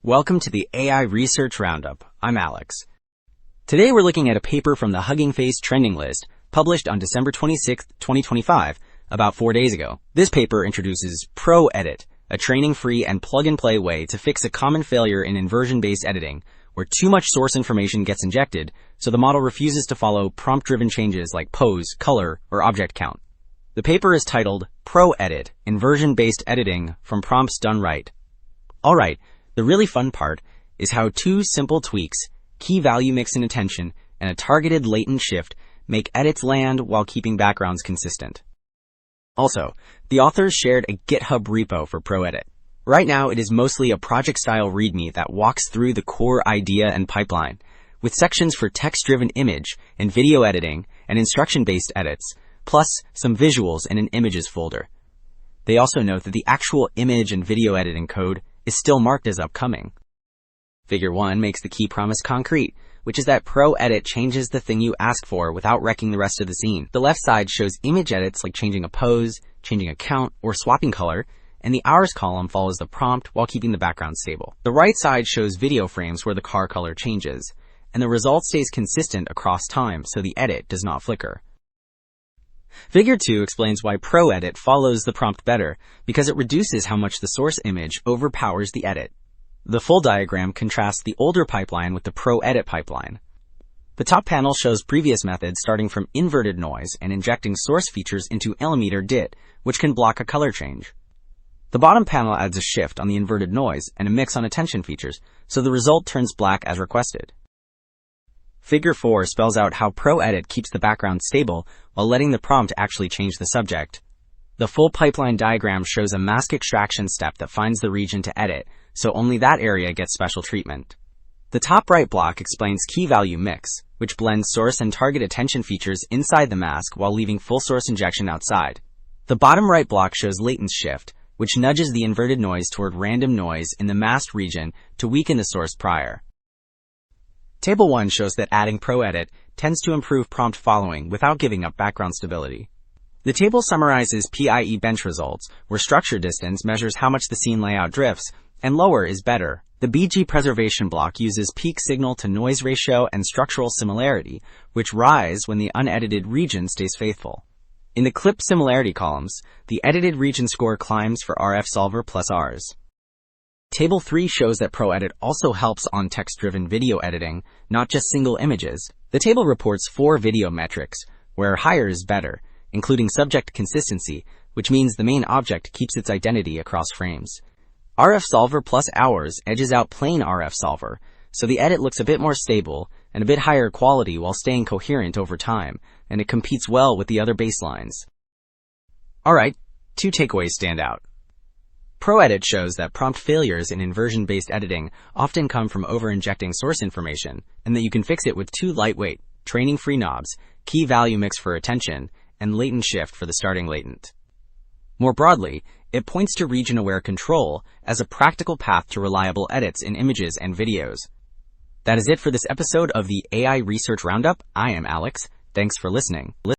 Welcome to the AI Research Roundup. I'm Alex. Today we're looking at a paper from the Hugging Face trending list, published on December 26, 2025, about 4 days ago. This paper introduces ProEdit, a training-free and plug-and-play way to fix a common failure in inversion-based editing, where too much source information gets injected, so the model refuses to follow prompt-driven changes like pose, color, or object count. The paper is titled ProEdit, Inversion-Based Editing from Prompts Done Right. Alright, the really fun part is how two simple tweaks, key value mix and attention, and a targeted latent shift make edits land while keeping backgrounds consistent. Also, the authors shared a GitHub repo for ProEdit. Right now, it is mostly a project-style README that walks through the core idea and pipeline, with sections for text-driven image and video editing and instruction-based edits, plus some visuals in an images folder. They also note that the actual image and video editing code is still marked as upcoming. Figure 1 makes the key promise concrete, which is that ProEdit changes the thing you ask for without wrecking the rest of the scene. The left side shows image edits like changing a pose, changing a count, or swapping color, and the hours column follows the prompt while keeping the background stable. The right side shows video frames where the car color changes, and the result stays consistent across time so the edit does not flicker. Figure 2 explains why ProEdit follows the prompt better, because it reduces how much the source image overpowers the edit. The full diagram contrasts the older pipeline with the ProEdit pipeline. The top panel shows previous methods starting from inverted noise and injecting source features into millimeter DIT, which can block a color change. The bottom panel adds a shift on the inverted noise and a mix on attention features, so the result turns black as requested. Figure 4 spells out how ProEdit keeps the background stable while letting the prompt actually change the subject. The full pipeline diagram shows a mask extraction step that finds the region to edit, so only that area gets special treatment. The top right block explains key value mix, which blends source and target attention features inside the mask while leaving full source injection outside. The bottom right block shows latent shift, which nudges the inverted noise toward random noise in the masked region to weaken the source prior. Table 1 shows that adding ProEdit tends to improve prompt following without giving up background stability. The table summarizes PIE bench results, where structure distance measures how much the scene layout drifts, and lower is better. The BG preservation block uses peak signal to noise ratio and structural similarity, which rise when the unedited region stays faithful. In the clip similarity columns, the edited region score climbs for RF solver plus Rs. Table 3 shows that ProEdit also helps on text-driven video editing, not just single images. The table reports 4 video metrics, where higher is better, including subject consistency, which means the main object keeps its identity across frames. RF solver plus hours edges out plain RF solver, so the edit looks a bit more stable and a bit higher quality while staying coherent over time, and it competes well with the other baselines. Alright, 2 takeaways stand out. ProEdit shows that prompt failures in inversion-based editing often come from over-injecting source information, and that you can fix it with 2 lightweight, training-free knobs, key value mix for attention, and latent shift for the starting latent. More broadly, it points to region-aware control as a practical path to reliable edits in images and videos. That is it for this episode of the AI Research Roundup. I am Alex. Thanks for listening.